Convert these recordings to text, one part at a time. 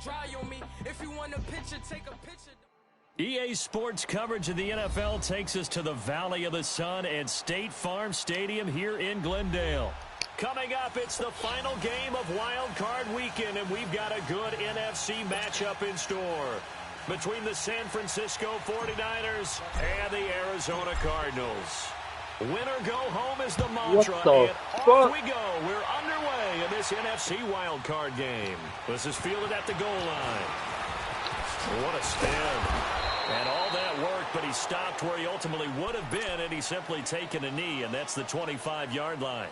dry on me. If you want a picture, take a picture. EA Sports coverage of the NFL takes us to the Valley of the Sun at State Farm Stadium here in Glendale. Coming up, it's the final game of Wild Card Weekend, and we've got a good NFC matchup in store between the San Francisco 49ers and the Arizona Cardinals. Winner go home is the mantra, and off we go. We're underway in this NFC Wild Card game. This is fielded at the goal line. What a spin. And all that work, but he stopped where he ultimately would have been, and he's simply taken a knee, and that's the 25-yard line.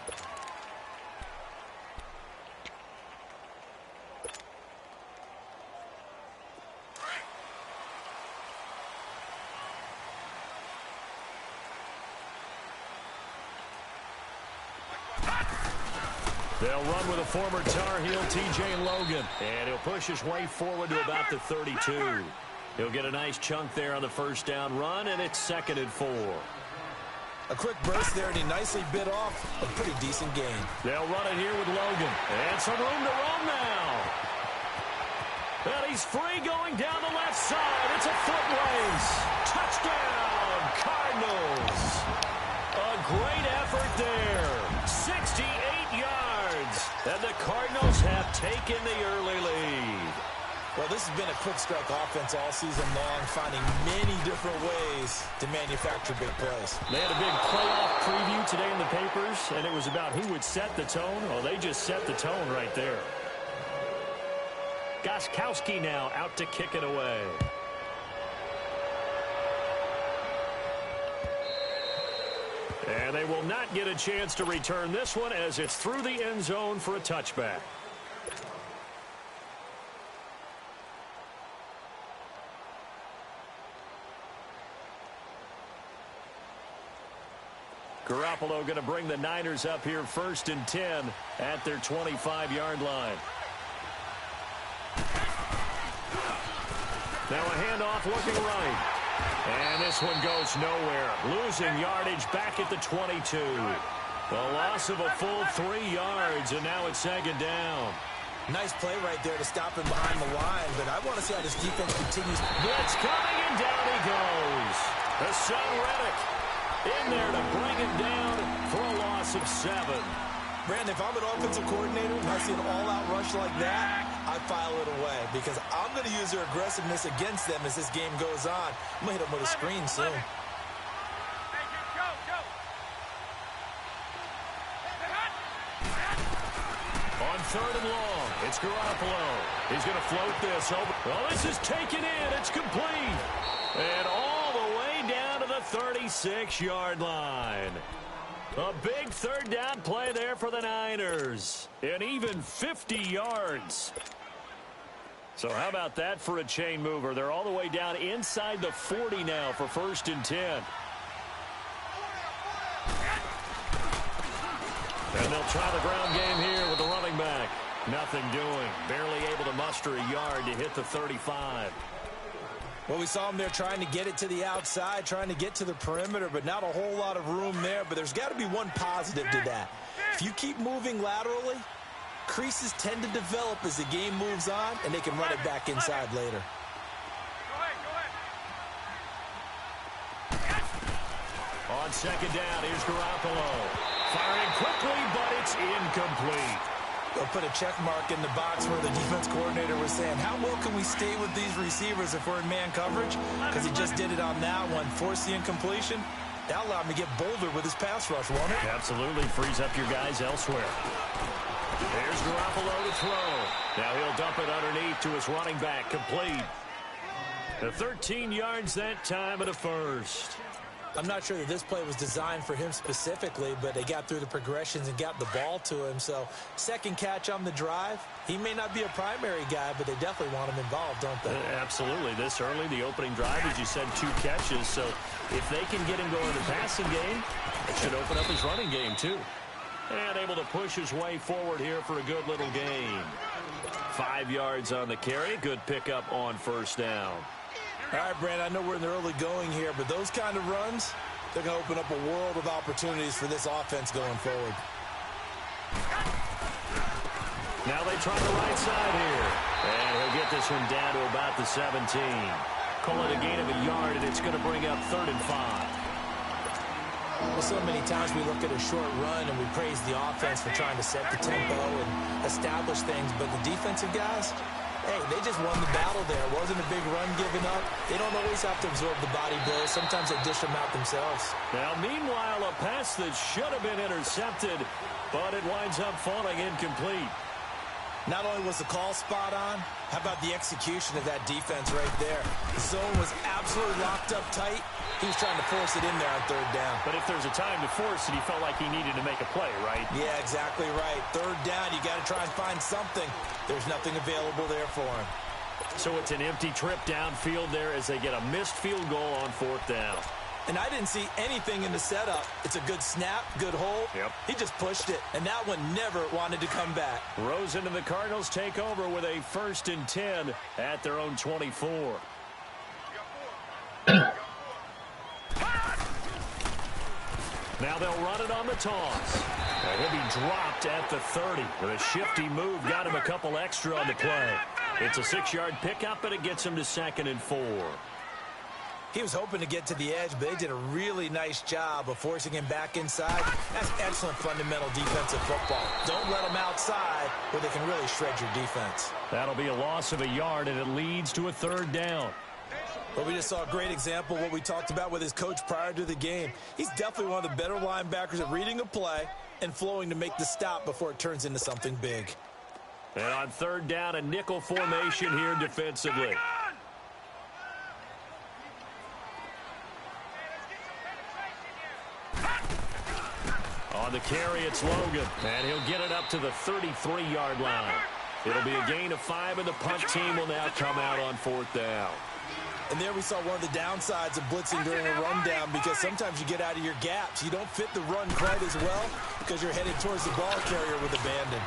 They'll run with a former Tar Heel, T.J. Logan, and he'll push his way forward to about the 32. He'll get a nice chunk there on the first down run, and it's 2nd and 4. A quick burst there, and he nicely bit off a pretty decent gain. They'll run it here with Logan, and some room to roam now. And he's free going down the left side. It's a foot race. Touchdown, Cardinals. A great effort there. 68 yards. And the Cardinals have taken the early lead. Well, this has been a quick strike offense all season long, finding many different ways to manufacture big plays. They had a big playoff preview today in the papers, and it was about who would set the tone. Well, they just set the tone right there. Gostkowski now out to kick it away. And they will not get a chance to return this one as it's through the end zone for a touchback. Garoppolo going to bring the Niners up here 1st and 10 at their 25-yard line. Now a handoff looking right. And this one goes nowhere. Losing yardage back at the 22. The loss of a full 3 yards, and now it's 2nd down. Nice play right there to stop him behind the line, but I want to see how this defense continues. Blitz coming, and down he goes. Hassan Reddick in there to bring him down for a loss of 7. Brandon, if I'm an offensive coordinator and I see an all-out rush like that, I file it away because I'm going to use their aggressiveness against them as this game goes on. I'm going to hit them with a screen soon. On 3rd and long, it's Garoppolo. He's going to float this over. Well, this is taken in. It's complete. And all the way down to the 36-yard line. A big 3rd down play there for the Niners. And even 50 yards. So how about that for a chain mover? They're all the way down inside the 40 now for 1st and 10. And they'll try the ground game here with the running back. Nothing doing. Barely able to muster a yard to hit the 35. Well, we saw him there trying to get it to the outside, trying to get to the perimeter, but not a whole lot of room there. But there's got to be one positive to that. If you keep moving laterally, creases tend to develop as the game moves on, and they can run it back inside later. On 2nd down, here's Garoppolo. Firing quickly, but it's incomplete. They'll put a check mark in the box where the defense coordinator was saying, how well can we stay with these receivers if we're in man coverage? Because he just did it on that one, forced the incompletion. That allowed him to get bolder with his pass rush, won't it? Absolutely frees up your guys elsewhere. There's Garoppolo to throw. Now he'll dump it underneath to his running back, complete. The 13 yards that time at a 1st. I'm not sure that this play was designed for him specifically, but they got through the progressions and got the ball to him. So 2nd catch on the drive. He may not be a primary guy, but they definitely want him involved, don't they? Absolutely. This early, the opening drive, as you said, 2 catches. So if they can get him going in the passing game, it should open up his running game too. And able to push his way forward here for a good little gain. 5 yards on the carry. Good pickup on 1st down. All right, Brand, I know we're in the early going here, but those kind of runs, they're going to open up a world of opportunities for this offense going forward. Now they try the right side here. And he'll get this one down to about the 17. Call it a gain of a yard, and it's going to bring up 3rd and 5. Well, so many times we look at a short run and we praise the offense for trying to set the tempo and establish things, but the defensive guys, hey, they just won the battle there. It wasn't a big run given up. They don't always have to absorb the body blows. Sometimes they dish them out themselves. Now, meanwhile, a pass that should have been intercepted, but it winds up falling incomplete. Not only was the call spot on, how about the execution of that defense right there? The zone was absolutely locked up tight. He was trying to force it in there on 3rd down. But if there's a time to force it, he felt like he needed to make a play, right? Yeah, exactly right. 3rd down, you got to try and find something. There's nothing available there for him. So it's an empty trip downfield there as they get a missed field goal on 4th down. And I didn't see anything in the setup. It's a good snap, good hold. Yep. He just pushed it, and that one never wanted to come back. Rosen and the Cardinals take over with a 1st and 10 at their own 24. Now they'll run it on the toss. And he'll be dropped at the 30. With a shifty move, got him a couple extra on the play. It's a 6-yard pickup, and it gets him to 2nd and 4. He was hoping to get to the edge, but they did a really nice job of forcing him back inside. That's excellent fundamental defensive football. Don't let him outside where they can really shred your defense. That'll be a loss of a yard, and it leads to a 3rd down. But we just saw a great example of what we talked about with his coach prior to the game. He's definitely one of the better linebackers at reading a play and flowing to make the stop before it turns into something big. And on 3rd down, a nickel formation here defensively. On the carry, it's Logan, and he'll get it up to the 33-yard line. It'll be a gain of 5, and the punt team will now come out on 4th down. And there we saw one of the downsides of blitzing during a rundown, because sometimes you get out of your gaps. You don't fit the run quite as well because you're headed towards the ball carrier with abandon.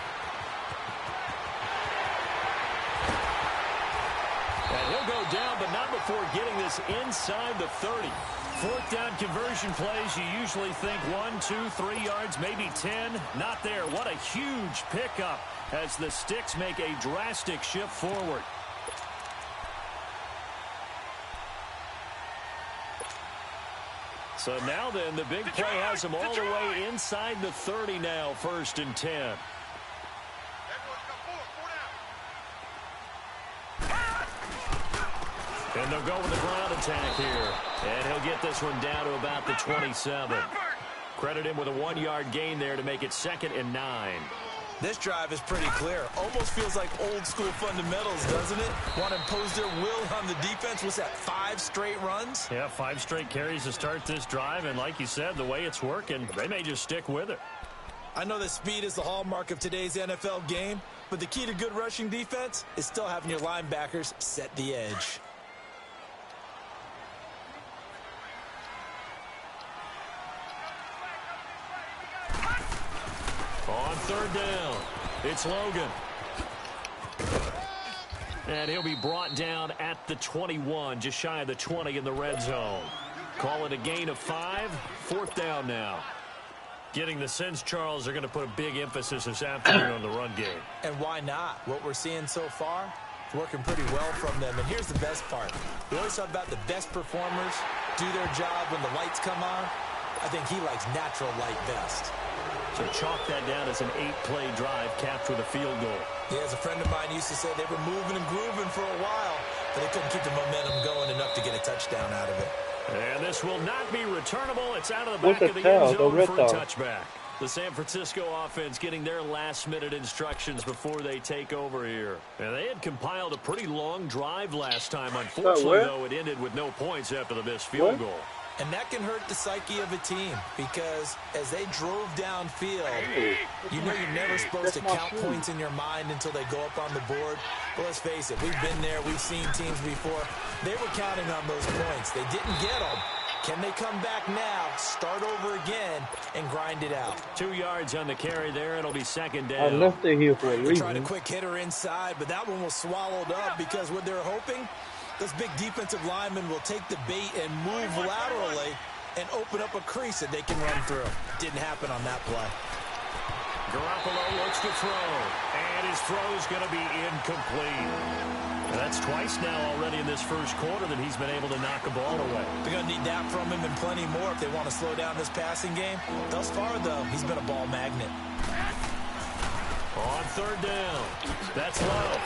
And he'll go down, but not before getting this inside the 30. 4th down conversion plays, you usually think 1, 2, 3 yards, maybe 10. Not there. What a huge pickup as the Sticks make a drastic shift forward. So now then, the big play has them all the way inside the 30 now, 1st and 10. And they'll go with the ground attack here. And he'll get this one down to about the 27. Credit him with a 1-yard gain there to make it 2nd and 9. This drive is pretty clear. Almost feels like old school fundamentals, doesn't it? Want to impose their will on the defense. What's that, 5 straight runs? Yeah, 5 straight carries to start this drive. And like you said, the way it's working, they may just stick with it. I know that speed is the hallmark of today's NFL game, but the key to good rushing defense is still having your linebackers set the edge. On 3rd down, it's Logan. And he'll be brought down at the 21, just shy of the 20 in the red zone. Call it a gain of 5, 4th down now. Getting the sense, Charles, they're going to put a big emphasis this afternoon on the run game. And why not? What we're seeing so far, it's working pretty well from them. And here's the best part. We always talk about the best performers do their job when the lights come on. I think he likes natural light best. So chalk that down as an 8-play drive capped with a field goal. Yeah, as a friend of mine used to say, they were moving and grooving for a while, but they couldn't keep the momentum going enough to get a touchdown out of it. And this will not be returnable. It's out of the back of the end zone for a touchback. The San Francisco offense getting their last-minute instructions before they take over here. And they had compiled a pretty long drive last time. Unfortunately, though, it ended with no points after the missed field goal. And that can hurt the psyche of a team because as they drove downfield, you know you're never supposed to count points in your mind until they go up on the board. But let's face it, we've been there. We've seen teams before. They were counting on those points. They didn't get them. Can they come back now, start over again, and grind it out? 2 yards on the carry there. It'll be 2nd down. I left it here for a reason. They tried a quick hitter inside, but that one was swallowed up because what they're hoping, those big defensive linemen will take the bait and move laterally and open up a crease that they can run through. Didn't happen on that play. Garoppolo looks to throw, and his throw's going to be incomplete. And that's twice now already in this first quarter that he's been able to knock a ball away. They're going to need that from him and plenty more if they want to slow down this passing game. Thus far, though, he's been a ball magnet. On third down, that's low.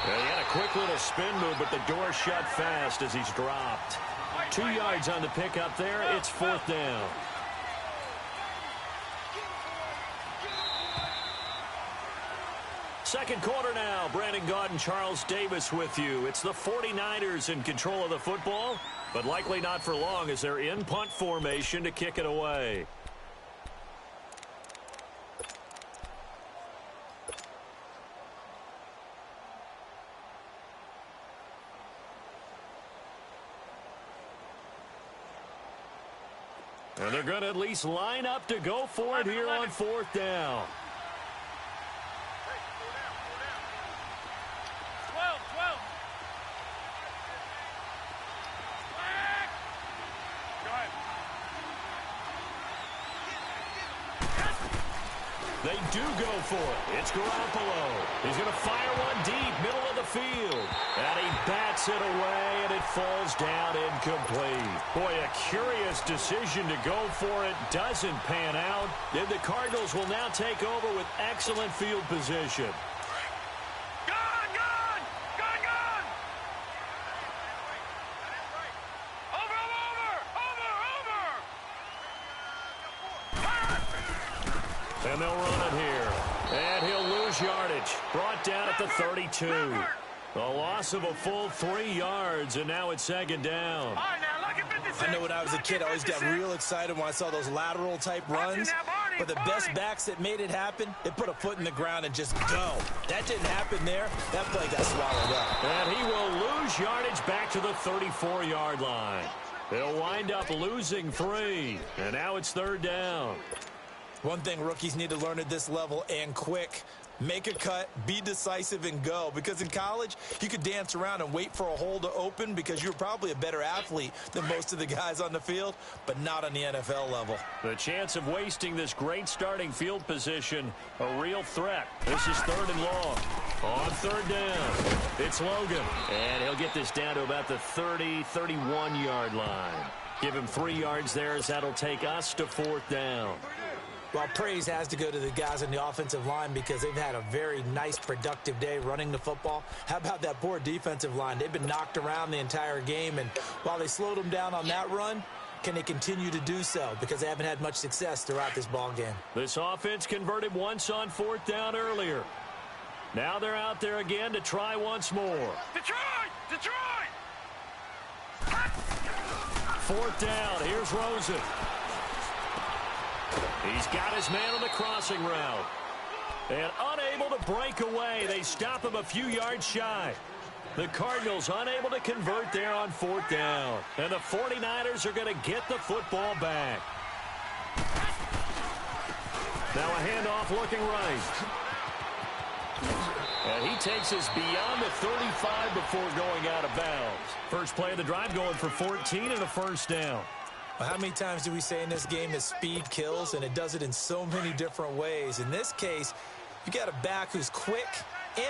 He had a quick little spin move, but the door shut fast as he's dropped. 2 yards on the pickup there. It's fourth down. Second quarter now. Brandon Gaudin and Charles Davis with you. It's the 49ers in control of the football, but likely not for long as they're in punt formation to kick it away. And they're going to at least line up to go for it here on fourth down. 12. They do go for it. It's Garoppolo. He's going to fire one deep, middle of the field. And he bats it away, and it falls down incomplete. Boy, a curious decision to go for it. Doesn't pan out. And the Cardinals will now take over with excellent field position. And they'll run it here. And he'll lose yardage. Brought down at the 32. A loss of a full 3 yards, and now it's second down. I know when I was a kid, I always got real excited when I saw those lateral-type runs. But the best backs that made it happen, they put a foot in the ground and just go. That didn't happen there. That play got swallowed up. And he will lose yardage back to the 34-yard line. They'll wind up losing 3. And now it's third down. One thing rookies need to learn at this level, and quick, make a cut, be decisive, and go. Because in college, you could dance around and wait for a hole to open because you're probably a better athlete than most of the guys on the field, but not on the NFL level. The chance of wasting this great starting field position, a real threat. This is third and long. On third down, it's Logan. And he'll get this down to about the 30, 31-yard line. Give him 3 yards there as that'll take us to fourth down. Well, praise has to go to the guys on the offensive line because they've had a very nice, productive day running the football. How about that poor defensive line? They've been knocked around the entire game, and while they slowed them down on that run, can they continue to do so? Because they haven't had much success throughout this ball game. This offense converted once on fourth down earlier. Now they're out there again to try once more. Detroit! Fourth down. Here's Rosen. He's got his man on the crossing route. And unable to break away. They stop him a few yards shy. The Cardinals unable to convert there on fourth down. And the 49ers are going to get the football back. Now a handoff looking right. And he takes us beyond the 35 before going out of bounds. First play of the drive going for 14 and a first down. Well, how many times do we say in this game that speed kills, and it does it in so many different ways? In this case, you got a back who's quick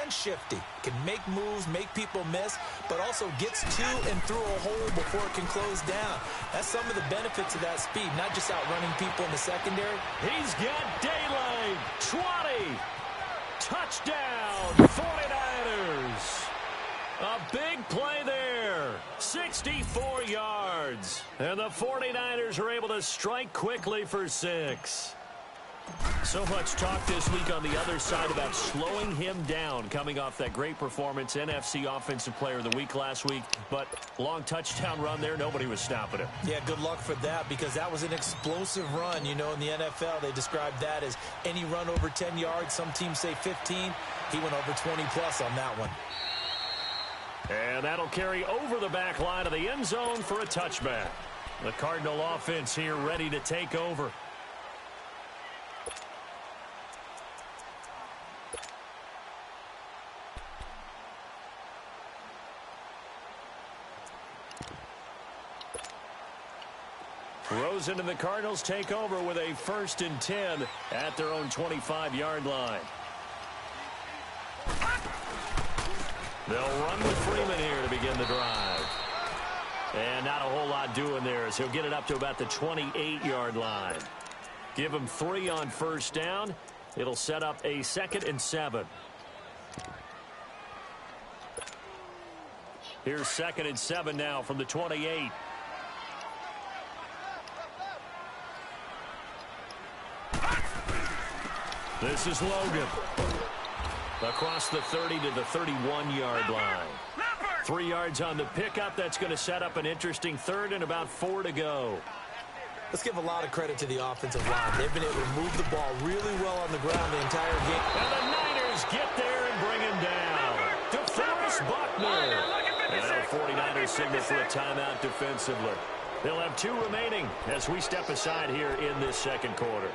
and shifty, can make moves, make people miss, but also gets to and through a hole before it can close down. That's some of the benefits of that speed, not just outrunning people in the secondary. He's got daylight. 20. Touchdown, 49ers. A big play there. 64 yards. And the 49ers are able to strike quickly for 6. So much talk this week on the other side about slowing him down coming off that great performance, NFC Offensive Player of the Week last week. But long touchdown run there, nobody was stopping him. Yeah, good luck for that because that was an explosive run. You know, in the NFL, they describe that as any run over 10 yards. Some teams say 15. He went over 20-plus on that one. And that'll carry over the back line of the end zone for a touchback. The Cardinal offense here ready to take over. Rosen and the Cardinals take over with a 1st and 10 at their own 25-yard line. They'll run with Freeman here to begin the drive. And not a whole lot doing there as he'll get it up to about the 28-yard line. Give him 3 on 1st down. It'll set up a 2nd and 7. Here's 2nd and 7 now from the 28. This is Logan. Across the 30 to the 31-yard line. 3 yards on the pickup. That's going to set up an interesting 3rd and about 4 to go. Let's give a lot of credit to the offensive line. They've been able to move the ball really well on the ground the entire game. And the Niners get there and bring him down. DeForest Buckner. And now 49ers signal for a timeout defensively. They'll have 2 remaining as we step aside here in this 2nd quarter.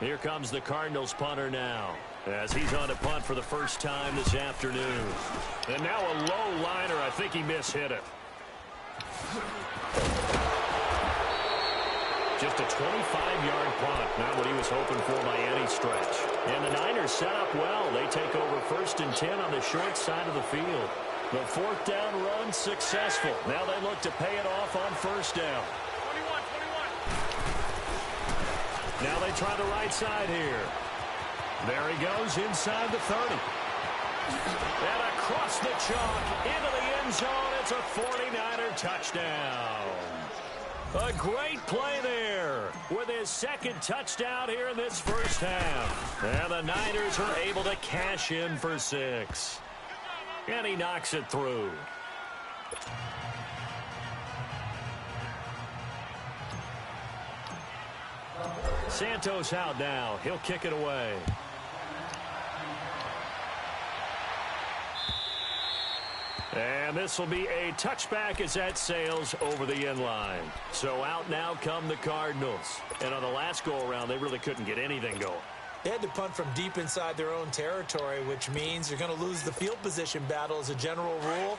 Here comes the Cardinals punter now as he's on to punt for the first time this afternoon. And now a low liner. I think he mishit it. Just a 25-yard punt. Not what he was hoping for by any stretch. And the Niners set up well. They take over 1st and 10 on the short side of the field. The 4th down run successful. Now they look to pay it off on 1st down. Now they try the right side here. There he goes inside the 30. And across the chalk into the end zone. It's a 49er touchdown. A great play there with his 2nd touchdown here in this 1st half. And the Niners are able to cash in for 6. And he knocks it through. Santos out now. He'll kick it away. And this will be a touchback as that sails over the end line. So out now come the Cardinals. And on the last go-around, they really couldn't get anything going. They had to punt from deep inside their own territory, which means they're going to lose the field position battle as a general rule.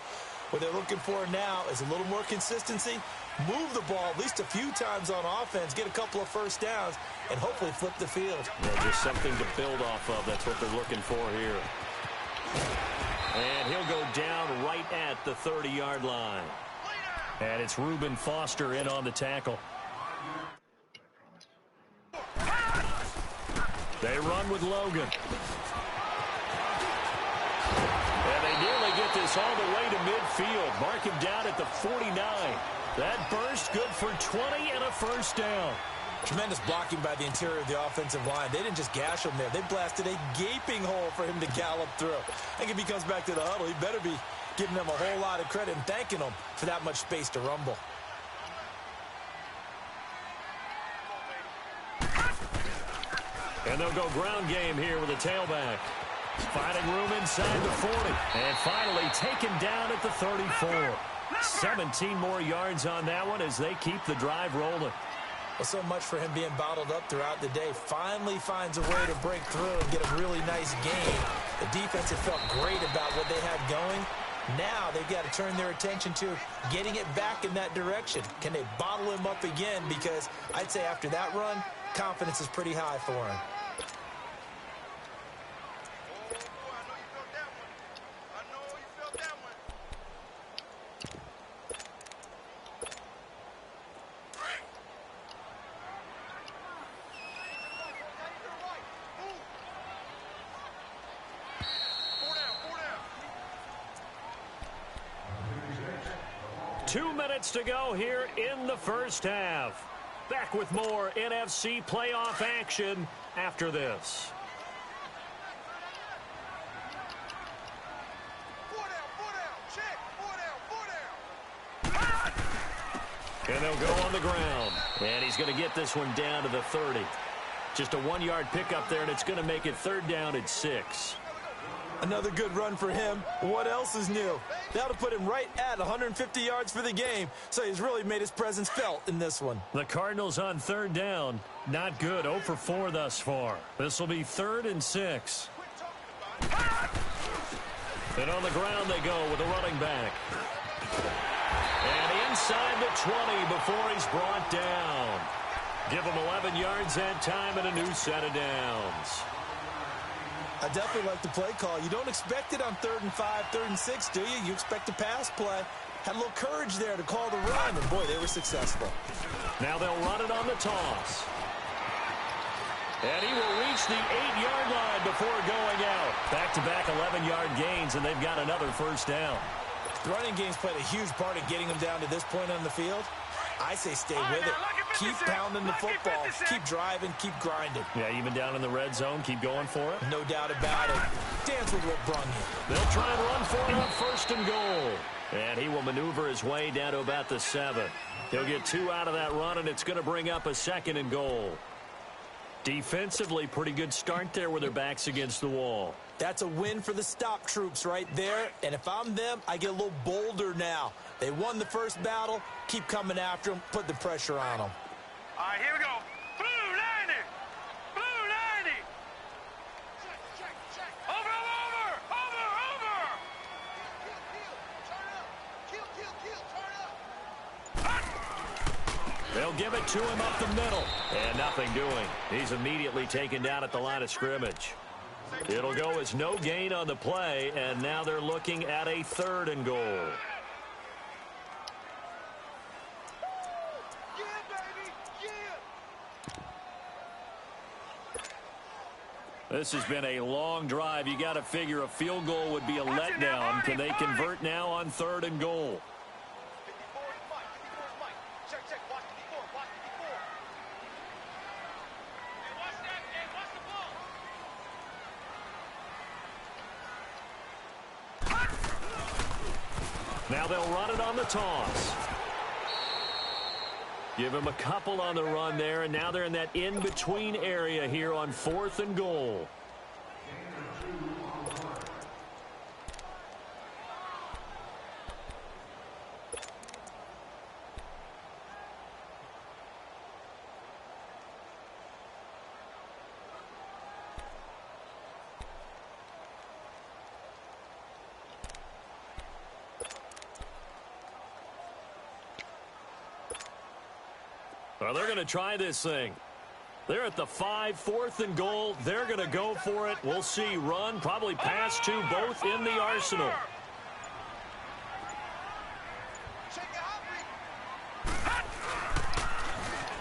What they're looking for now is a little more consistency, move the ball at least a few times on offense, get a couple of 1st downs, and hopefully flip the field. Yeah, just something to build off of. That's what they're looking for here. And he'll go down right at the 30-yard line. And it's Reuben Foster in on the tackle. They run with Logan. And they nearly get this all the way to midfield. Mark him down at the 49. That burst good for 20 and a 1st down. Tremendous blocking by the interior of the offensive line. They didn't just gash him there. They blasted a gaping hole for him to gallop through. I think if he comes back to the huddle, he better be giving them a whole lot of credit and thanking them for that much space to rumble. And they'll go ground game here with a tailback. Finding room inside the 40. And finally taken down at the 34. 17 more yards on that one as they keep the drive rolling. Well, so much for him being bottled up throughout the day. Finally finds a way to break through and get a really nice gain. The defense had felt great about what they had going. Now they've got to turn their attention to getting it back in that direction. Can they bottle him up again? Because I'd say after that run, confidence is pretty high for him. To go here in the 1st half. Back with more NFC playoff action after this. And they'll go on the ground. And he's going to get this one down to the 30. Just a 1-yard pickup there, and it's going to make it 3rd down at 6. Another good run for him. What else is new? That'll put him right at 150 yards for the game, so he's really made his presence felt in this one. The Cardinals on 3rd down. Not good. 0 for 4 thus far. This will be 3rd and 6. And on the ground they go with a running back. And inside the 20 before he's brought down. Give him 11 yards that time and a new set of downs. I definitely like the play call. You don't expect it on 3rd and 5, 3rd and 6, do you? You expect a pass play. Had a little courage there to call the run, and boy, they were successful. Now they'll run it on the toss. And he will reach the 8-yard line before going out. Back-to-back 11-yard gains, and they've got another first down. The running game's played a huge part in getting them down to this point on the field. I say stay with it. Keep pounding the football. Keep driving. Keep grinding. Yeah, even down in the red zone, keep going for it. No doubt about it. Dance with what brung you. They'll try and run for it on 1st and goal. And he will maneuver his way down to about the 7. He'll get 2 out of that run, and it's going to bring up a 2nd and goal. Defensively, pretty good start there with their backs against the wall. That's a win for the stop troops right there. And if I'm them, I get a little bolder now. They won the first battle. Keep coming after them. Put the pressure on them. All right, here we go. Blue 90. Blue 90. Over. They'll give it to him up the middle. And nothing doing. He's immediately taken down at the line of scrimmage. It'll go as no gain on the play, and now they're looking at a 3rd and goal. This has been a long drive. You got to figure a field goal would be a letdown. Can they convert now on 3rd and goal? Now they'll run it on the toss. Give him a couple on the run there, and now they're in that in-between area here on 4th and goal. Well, they're going to try this thing. They're at the 5, 4th and goal. They're going to go for it. We'll see. Run, probably pass to both in the arsenal.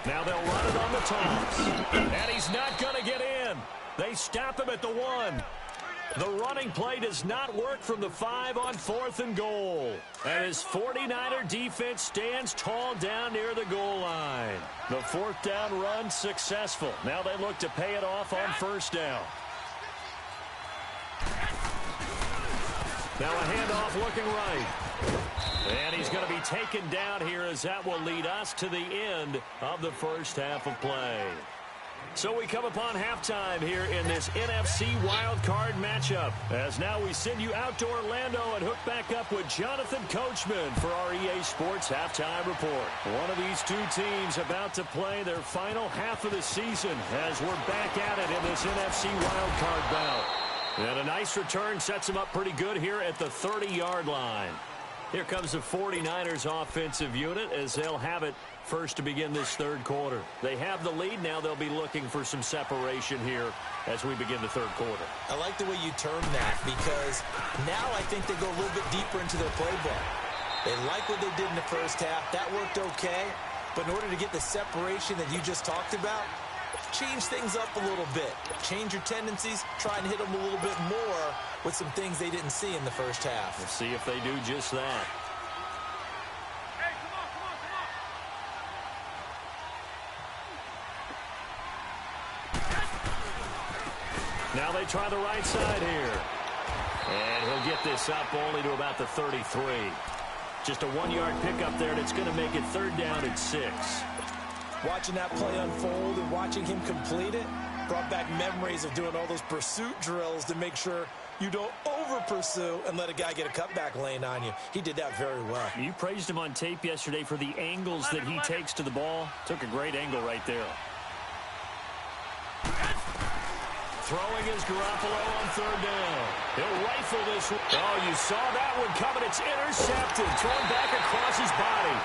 Now they'll run it on the toss. And he's not going to get in. They stop him at the 1. The running play does not work from the 5 on 4th and goal. And his 49er defense stands tall down near the goal line. The 4th down run successful. Now they look to pay it off on 1st down. Now a handoff looking right. And he's going to be taken down here as that will lead us to the end of the first half of play. So we come upon halftime here in this NFC wildcard matchup. As now we send you out to Orlando and hook back up with Jonathan Coachman for our EA Sports Halftime Report. One of these two teams about to play their final half of the season as we're back at it in this NFC wildcard bout. And a nice return sets them up pretty good here at the 30-yard line. Here comes the 49ers offensive unit as they'll have it first to begin this 3rd quarter. They have the lead. Now they'll be looking for some separation here as we begin the 3rd quarter. I like the way you term that because now I think they go a little bit deeper into their playbook. They like what they did in the first half. That worked okay. But in order to get the separation that you just talked about, change things up a little bit. Change your tendencies. Try and hit them a little bit more with some things they didn't see in the first half. We'll see if they do just that. Hey, come on. Now they try the right side here. And he'll get this up only to about the 33. Just a 1-yard pickup there, and it's going to make it 3rd down and 6. Watching that play unfold and watching him complete it brought back memories of doing all those pursuit drills to make sure you don't over-pursue and let a guy get a cutback lane on you. He did that very well. You praised him on tape yesterday for the angles that he takes to the ball. Took a great angle right there. Throwing is Garoppolo on third down. He'll rifle this one. Oh, you saw that one coming. It's intercepted. Thrown back across his body.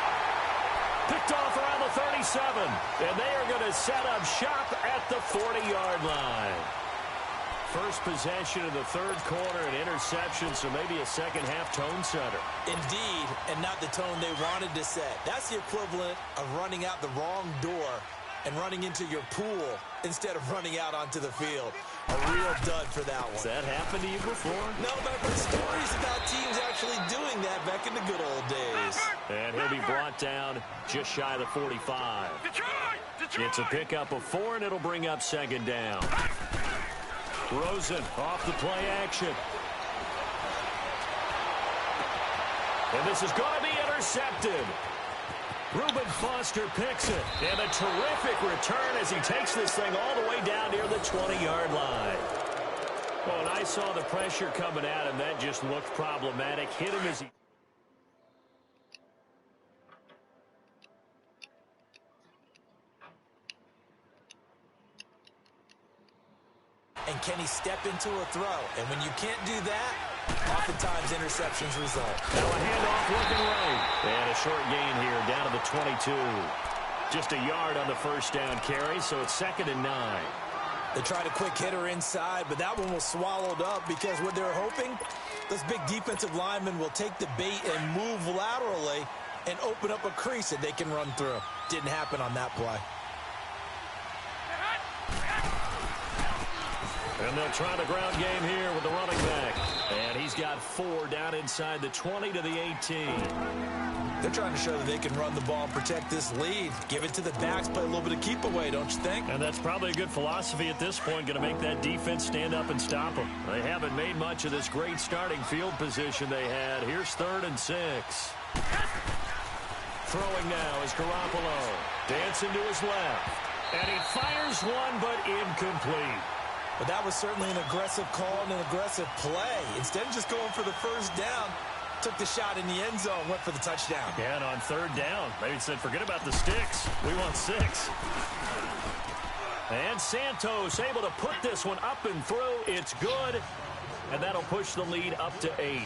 Picked off around the 37. And they are going to set up shop at the 40-yard line. First possession of the third quarter, an interception, so maybe a second-half tone setter. Indeed, and not the tone they wanted to set. That's the equivalent of running out the wrong door and running into your pool instead of running out onto the field. A real dud for that one. Has that happened to you before? No, but I've heard stories about teams actually doing that back in the good old days. And he'll be brought down just shy of the 45. It's a pickup of 4, and it'll bring up second down. Rosen off the play action. And this is going to be intercepted. Reuben Foster picks it. And a terrific return as he takes this thing all the way down near the 20-yard line. Well, and I saw the pressure coming at him. That just looked problematic. Hit him as he... And can he step into a throw? And when you can't do that, oftentimes interceptions result. Now a handoff looking right. And a short gain here down to the 22. Just a yard on the first down carry, so it's 2nd and 9. They tried a quick hitter inside, but that one was swallowed up because what they're hoping, those big defensive linemen will take the bait and move laterally and open up a crease that they can run through. Didn't happen on that play. And they'll try the ground game here with the running back. And he's got 4 down inside the 20 to the 18. They're trying to show that they can run the ball and protect this lead. Give it to the backs, play a little bit of keep away, don't you think? And that's probably a good philosophy at this point, going to make that defense stand up and stop them. They haven't made much of this great starting field position they had. Here's 3rd and 6. Throwing now is Garoppolo. Dancing to his left. And he fires one, but incomplete. But that was certainly an aggressive call and an aggressive play. Instead of just going for the first down, took the shot in the end zone, went for the touchdown. Yeah, and on 3rd down, they said, forget about the sticks. We want 6. And Santos able to put this one up and through. It's good, and that'll push the lead up to 8.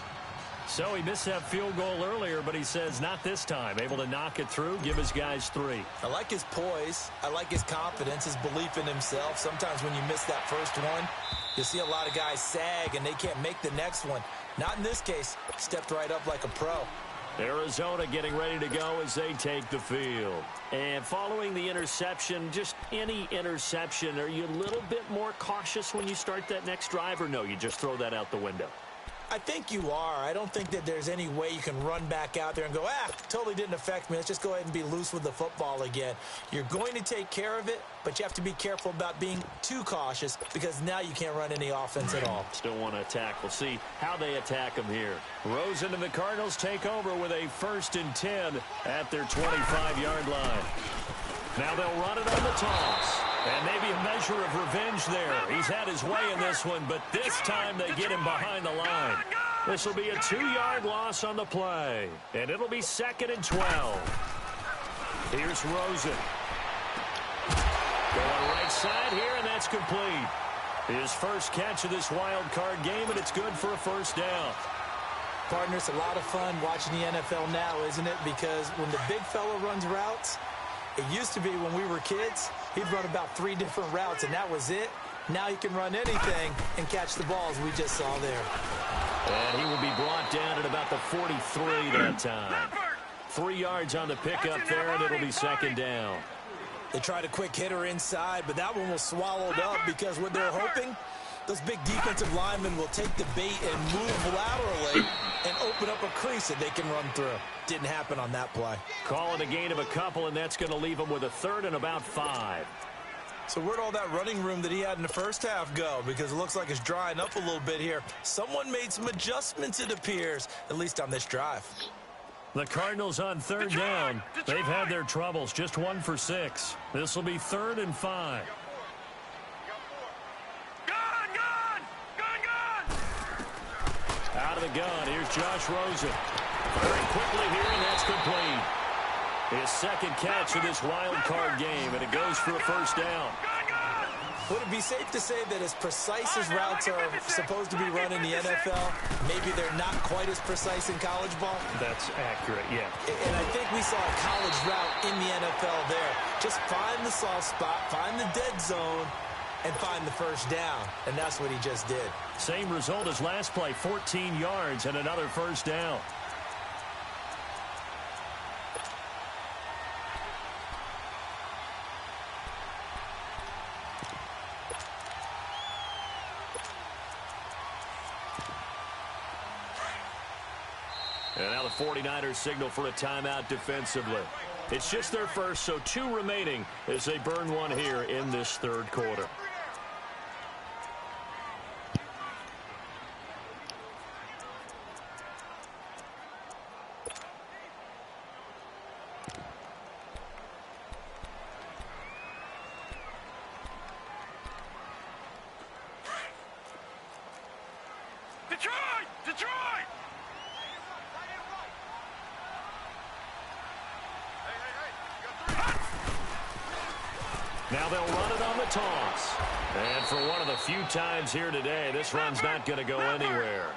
So he missed that field goal earlier, but he says not this time. Able to knock it through, give his guys 3. I like his poise. I like his confidence, his belief in himself. Sometimes when you miss that first one, you'll see a lot of guys sag and they can't make the next one. Not in this case. Stepped right up like a pro. Arizona getting ready to go as they take the field. And following the interception, just any interception, are you a little bit more cautious when you start that next drive, or no, you just throw that out the window? I think you are. I don't think that there's any way you can run back out there and go, totally didn't affect me. Let's just go ahead and be loose with the football again. You're going to take care of it, but you have to be careful about being too cautious because now you can't run any offense at all. Still want to attack. We'll see how they attack him here. Rosen and the Cardinals take over with a 1st and 10 at their 25-yard line. Now they'll run it on the toss. And maybe a measure of revenge there. He's had his way in this one, but this time they get him behind the line. This will be a 2-yard loss on the play. And it'll be 2nd and 12. Here's Rosen. Going right side here, and that's complete. His first catch of this wild card game, and it's good for a 1st down. Partner, it's a lot of fun watching the NFL now, isn't it? Because when the big fella runs routes, it used to be when we were kids, he'd run about 3 different routes, and that was it. Now he can run anything and catch the balls we just saw there. And he will be brought down at about the 43 that time. 3 yards on the pickup there, and it'll be 2nd down. They tried a quick hitter inside, but that one was swallowed up because what they're hoping, those big defensive linemen will take the bait and move laterally and open up a crease that they can run through. Didn't happen on that play. Calling a gain of a couple, and that's going to leave him with a 3rd and about 5. So where'd all that running room that he had in the first half go? Because it looks like it's drying up a little bit here. Someone made some adjustments, it appears, at least on this drive. The Cardinals on 3rd down. They've had their troubles, just 1 for 6. This will be 3rd and 5. Out of the gun, here's Josh Rosen. Very quickly here, and that's complete. His 2nd catch of this wild card game, and it goes for a 1st down. Would it be safe to say that as precise as routes are supposed to be run in the NFL, maybe they're not quite as precise in college ball? That's accurate, yeah. And I think we saw a college route in the NFL there. Just find the soft spot, find the dead zone, and find the first down. And that's what he just did. Same result as last play, 14 yards and another first down. And now the 49ers signal for a timeout defensively. It's just their first, so 2 remaining as they burn one here in this third quarter. Detroit! Detroit! Now they'll run it on the toss. And for one of the few times here today, this run's not going to go anywhere.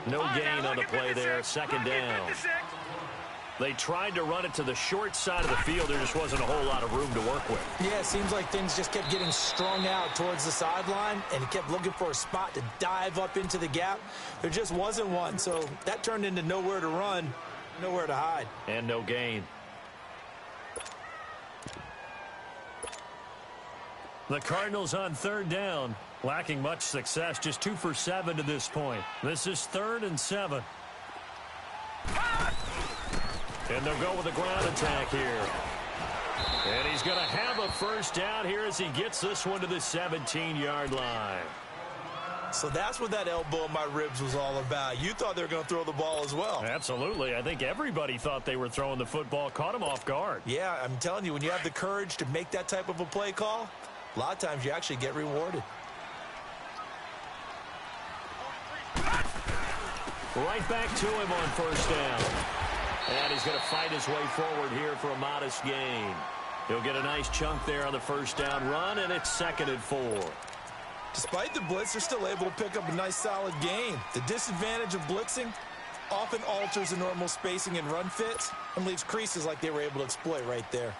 No gain on the play there, second down. They tried to run it to the short side of the field. There just wasn't a whole lot of room to work with. Yeah, it seems like things just kept getting strung out towards the sideline, and he kept looking for a spot to dive up into the gap. There just wasn't one, so that turned into nowhere to run, nowhere to hide. And no gain. The Cardinals on third down, lacking much success, just 2 for 7 to this point. This is 3rd and 7. And they'll go with a ground attack here. And he's going to have a first down here as he gets this one to the 17-yard line. So that's what that elbow in my ribs was all about. You thought they were going to throw the ball as well. Absolutely. I think everybody thought they were throwing the football, caught him off guard. Yeah, I'm telling you, when you have the courage to make that type of a play call, a lot of times you actually get rewarded. Right back to him on first down. And he's going to fight his way forward here for a modest gain. He'll get a nice chunk there on the first down run, and it's 2nd and 4. Despite the blitz, they're still able to pick up a nice solid gain. The disadvantage of blitzing often alters the normal spacing and run fits and leaves creases like they were able to exploit right there.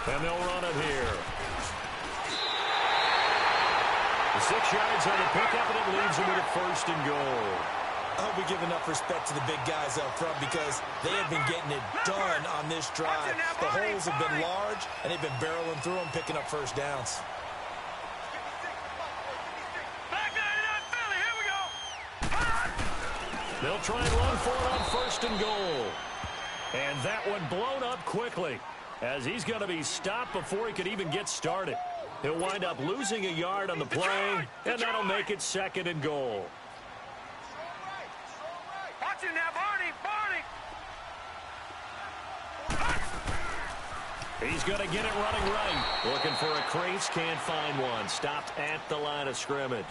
And they'll run it here. 6 yards on the pickup, and it leaves them with a 1st and goal. I hope we give enough respect to the big guys up front because they have been getting it done on this drive. The holes have been large, and they've been barreling through them, picking up first downs. They'll try and run for it on 1st and goal. And that one blown up quickly, as he's going to be stopped before he could even get started. He'll wind up losing a yard on the play, and that'll make it 2nd and goal. Watch it now, Barney! He's going to get it running right. Looking for a crease, can't find one. Stopped at the line of scrimmage.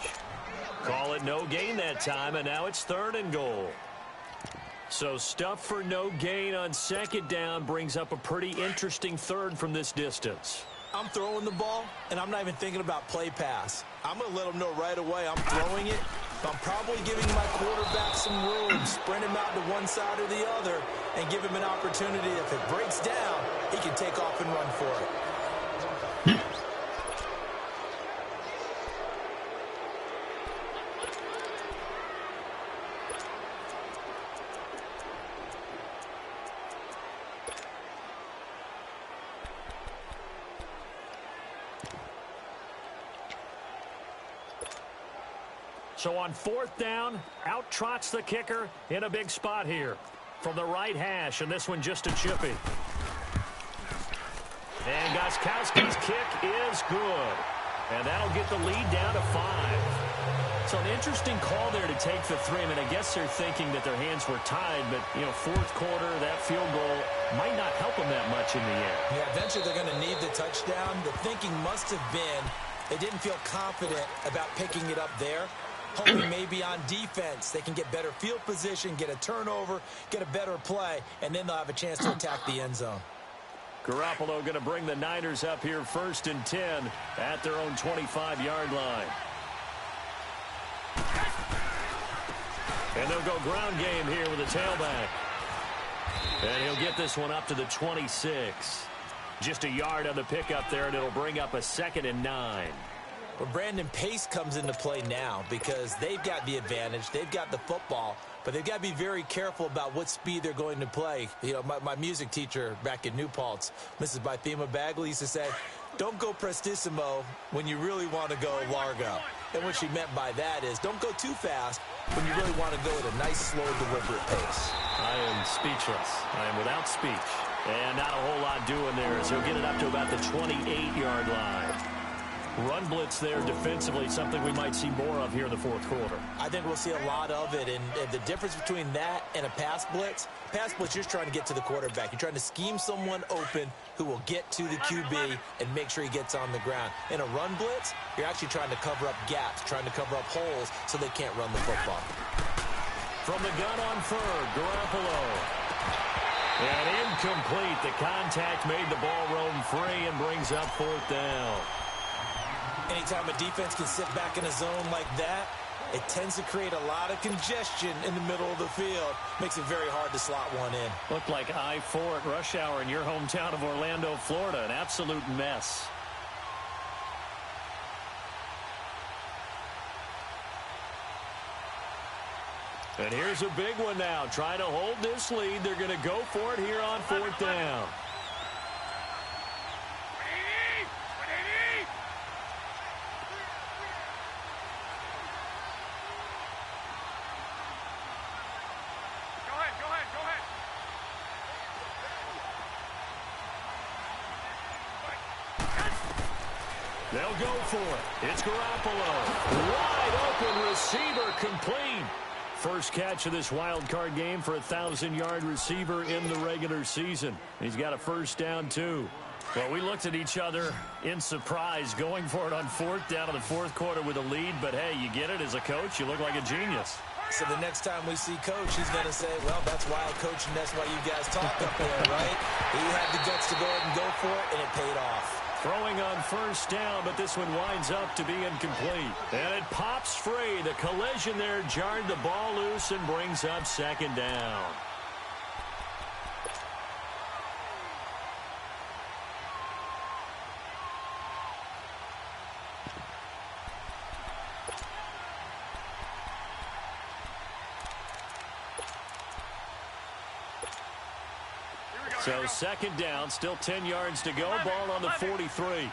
Call it no gain that time, and now it's 3rd and goal. So stuff for no gain on 2nd down brings up a pretty interesting 3rd from this distance. I'm throwing the ball, and I'm not even thinking about play pass. I'm going to let them know right away I'm throwing it. I'm probably giving my quarterback some room, sprint him out to one side or the other, and give him an opportunity. If it breaks down, he can take off and run for it. So on 4th down, out trots the kicker in a big spot here from the right hash, and this one just a chippy. And Gostkowski's kick is good, and that'll get the lead down to 5. So an interesting call there to take the 3. I mean, I guess they're thinking that their hands were tied, but, you know, 4th quarter, that field goal might not help them that much in the end. Yeah, eventually they're going to need the touchdown. The thinking must have been, They didn't feel confident about picking it up there. Hoping maybe on defense they can get better field position, get a turnover, get a better play, and then they'll have a chance to attack the end zone. Garoppolo going to bring the Niners up here 1st and 10 at their own 25-yard line. And they'll go ground game here with a tailback. And he'll get this one up to the 26. Just a yard on the pickup there, and it'll bring up a 2nd and 9. Well, Brandon, pace comes into play now because they've got the advantage. They've got the football, but they've got to be very careful about what speed they're going to play. You know, my music teacher back in New Paltz, Mrs. Bythema Bagley, used to say, don't go prestissimo when you really want to go largo. And what she meant by that is don't go too fast when you really want to go at a nice, slow, deliberate pace. I am speechless. I am without speech. And not a whole lot doing there as he'll get it up to about the 28-yard line. Run blitz there defensively, something we might see more of here in the 4th quarter. I think we'll see a lot of it, and the difference between that and a pass blitz, you're just trying to get to the quarterback. You're trying to scheme someone open who will get to the QB and make sure he gets on the ground. In a run blitz, you're actually trying to cover up gaps, trying to cover up holes so they can't run the football. From the gun on third, Garoppolo. And incomplete. The contact made the ball roam free and brings up 4th down. Anytime a defense can sit back in a zone like that, it tends to create a lot of congestion in the middle of the field. Makes it very hard to slot one in. Looked like I-4 at rush hour in your hometown of Orlando, Florida. An absolute mess. And here's a big one now. Trying to hold this lead. They're going to go for it here on 4th down. They'll go for it. It's Garoppolo. Wide open receiver complete. First catch of this wild card game for a 1,000-yard receiver in the regular season. He's got a 1st down, too. Well, we looked at each other in surprise going for it on 4th down in the 4th quarter with a lead. But, hey, you get it as a coach. You look like a genius. So the next time we see Coach, he's going to say, well, that's wild coaching. That's why you guys talk up there, right? He had the guts to go ahead and go for it, and it paid off. Throwing on 1st down, but this one winds up to be incomplete. And it pops free. The collision there jarred the ball loose and brings up 2nd down. So 2nd down, still 10 yards to go. Ball on the 43. 12. Go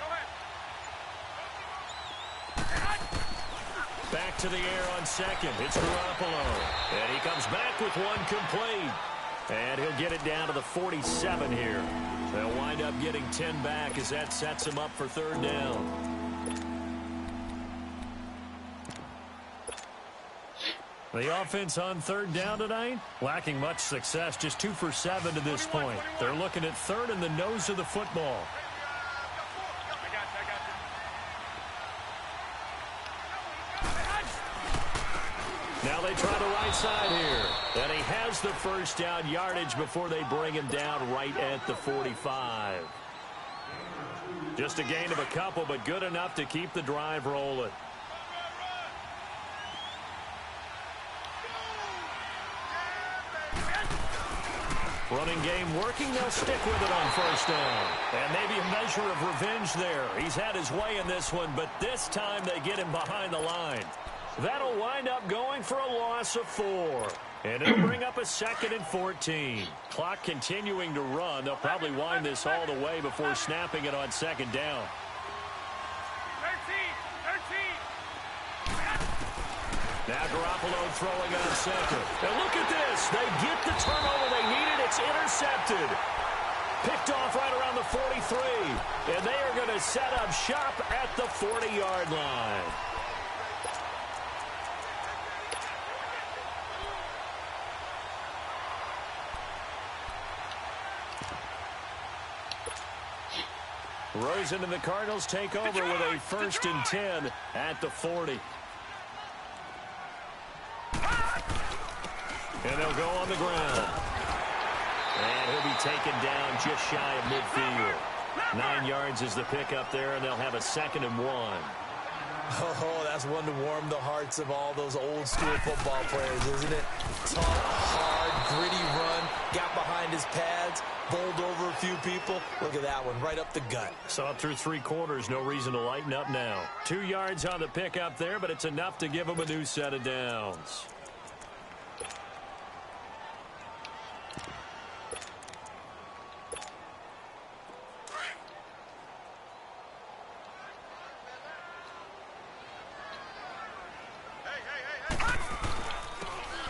ahead. Back to the air on 2nd. It's Garoppolo. And he comes back with one complete. And he'll get it down to the 47 here. They'll wind up getting 10 back as that sets him up for 3rd down. The offense on 3rd down tonight, lacking much success, just 2 for 7 to this point. They're looking at 3rd in the nose of the football. Now they try the right side here. And he has the 1st down yardage before they bring him down right at the 45. Just a gain of a couple, but good enough to keep the drive rolling. Running game working. They'll stick with it on 1st down. And maybe a measure of revenge there. He's had his way in this one, but this time they get him behind the line. That'll wind up going for a loss of 4. And it'll bring up a 2nd and 14. Clock continuing to run. They'll probably wind this all the way before snapping it on 2nd down. 13. Now Garoppolo throwing on 2nd. And look at this. They get the turnover they needed. It's intercepted. Picked off right around the 43. And they are going to set up shop at the 40-yard line. Rosen and the Cardinals take over with a 1st and 10 at the 40. And they'll go on the ground. And he'll be taken down just shy of midfield. 9 yards is the pickup there, and they'll have a 2nd and 1. Oh, that's one to warm the hearts of all those old-school football players, isn't it? Tough, hard, gritty run, got behind his pads, bowled over a few people. Look at that one, right up the gut. Saw it through 3 quarters, no reason to lighten up now. 2 yards on the pickup there, but it's enough to give him a new set of downs.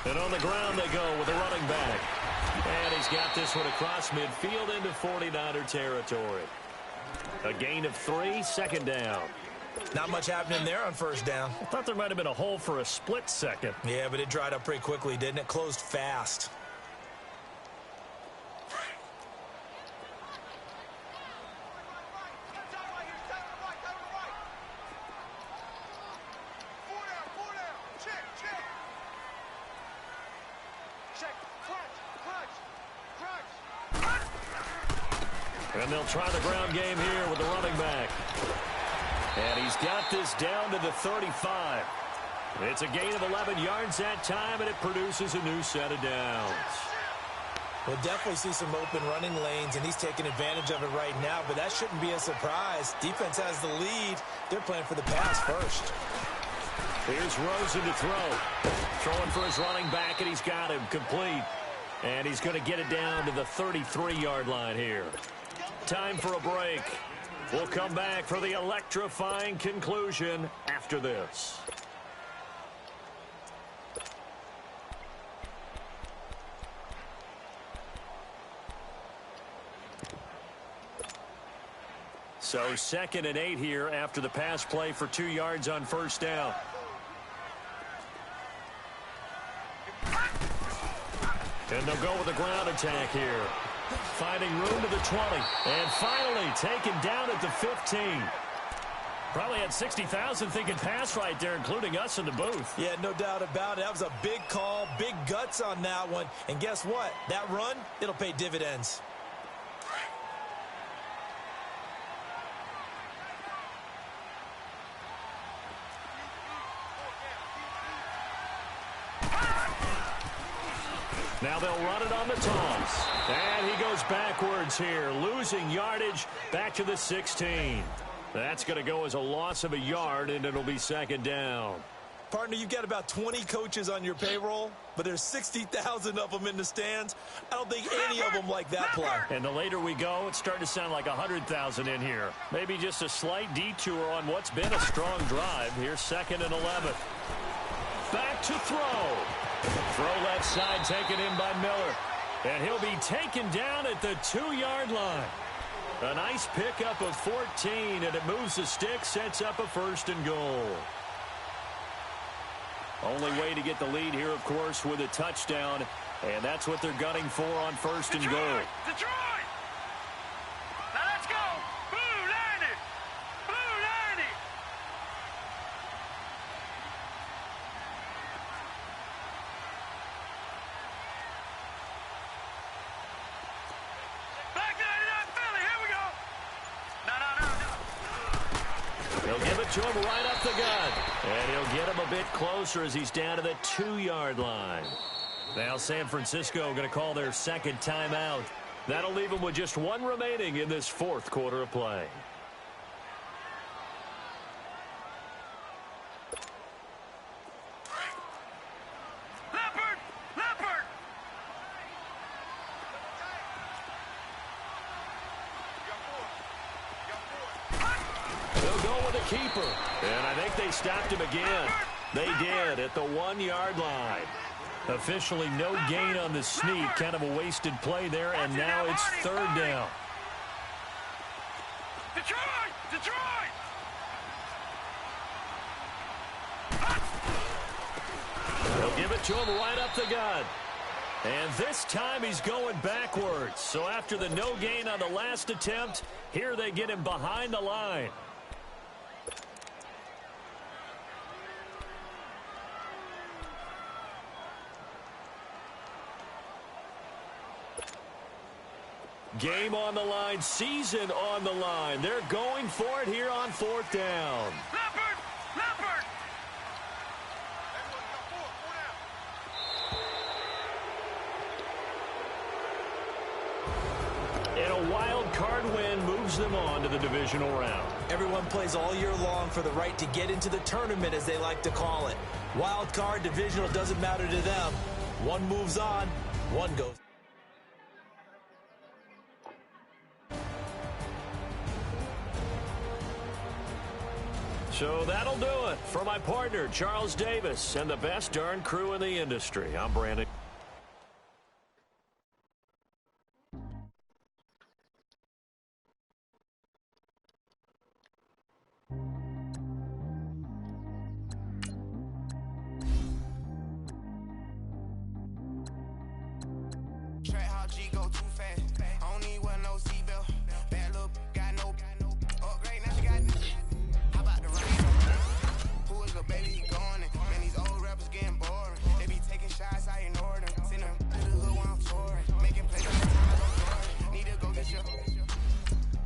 And on the ground they go with a running back. And he's got this one across midfield into 49er territory. A gain of 3, 2nd down. Not much happening there on 1st down. I thought there might have been a hole for a split second. Yeah, but it dried up pretty quickly, didn't it? Closed fast. And they'll try the ground game here with the running back. And he's got this down to the 35. It's a gain of 11 yards that time, and it produces a new set of downs. We'll definitely see some open running lanes, and he's taking advantage of it right now, but that shouldn't be a surprise. Defense has the lead. They're playing for the pass first. Here's Rosen to throw. Throwing for his running back, and he's got him complete. And he's going to get it down to the 33-yard line here. Time for a break. We'll come back for the electrifying conclusion after this. So 2nd and 8 here after the pass play for 2 yards on 1st down. And they'll go with a ground attack here. Finding room to the 20. And finally taken down at the 15. Probably had 60,000 thinking pass right there, including us in the booth. Yeah, no doubt about it. That was a big call, big guts on that one. And guess what? That run, it'll pay dividends. Now they'll run it on the toss. And he goes backwards here, losing yardage back to the 16. That's going to go as a loss of a yard, and it'll be 2nd down. Partner, you've got about 20 coaches on your payroll, but there's 60,000 of them in the stands. I don't think any of them like that play. And the later we go, it's starting to sound like 100,000 in here. Maybe just a slight detour on what's been a strong drive. Here's 2nd and 11. Back to throw. Throw left side taken in by Miller. And he'll be taken down at the 2-yard line. A nice pickup of 14, and it moves the stick, sets up a 1st and goal. Only way to get the lead here, of course, with a touchdown. And that's what they're gunning for on 1st and goal. Detroit! Now let's go! Blue 90! Blue 90! Black 99 Philly, here we go! No. They'll give it to him right up the gut. And he'll get him a bit closer as he's down to the 2-yard line. Now San Francisco going to call their 2nd timeout. That'll leave them with just 1 remaining in this 4th quarter of play. Leopard! Leopard! They'll go with a keeper. And I think they stopped him again. They did at the 1-yard line. Officially no gain on the sneak. Kind of a wasted play there, and now it's 3rd down. Detroit! Detroit! They'll give it to him right up the gut. And this time he's going backwards. So after the no gain on the last attempt, here they get him behind the line. Game on the line, season on the line. They're going for it here on 4th down. Leopard! Leopard! And a wild card win moves them on to the divisional round. Everyone plays all year long for the right to get into the tournament, as they like to call it. Wild card, divisional, doesn't matter to them. One moves on, one goes. So that'll do it for my partner, Charles Davis, and the best darn crew in the industry. I'm Brandon. Track how G go too fast. I don't need wear no seatbelt. Bad look, got no upgrade. Now she got. How about the rain? Who is the baby? He going in. Man, these old rappers getting boring. They be taking shots, I ignore them. Seen them to the hood while I'm touring. Making plays every time I go touring. Need to go get your.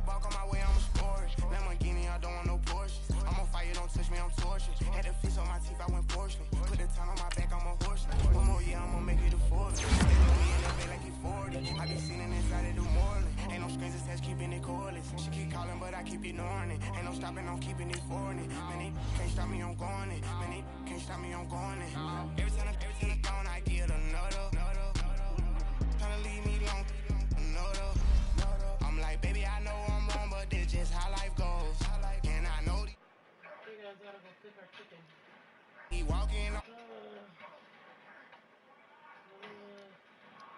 Walk on my way, I'm a sport. Lamborghini, I don't want no Porsches. I'm on fire, don't touch me, I'm tortured. Had the fish on my teeth, I went porcelain. Put the time on my back, I'm a horseman. One more year, I'm gonna make it a 40. They know me in the bay like he 40. I be seen inside of the morning. Ain't no strings attached, keeping it cordless. She keep calling, but I keep ignoring it. Ain't no stopping, I'm keeping it for it. Man, they can't stop me, I'm going it. Man, they can't stop me, I'm going it. Every time I'm gone, I get another. Tryna leave me alone, another. I'm like, baby, I know I'm wrong, but this just how life goes. And I know he walking.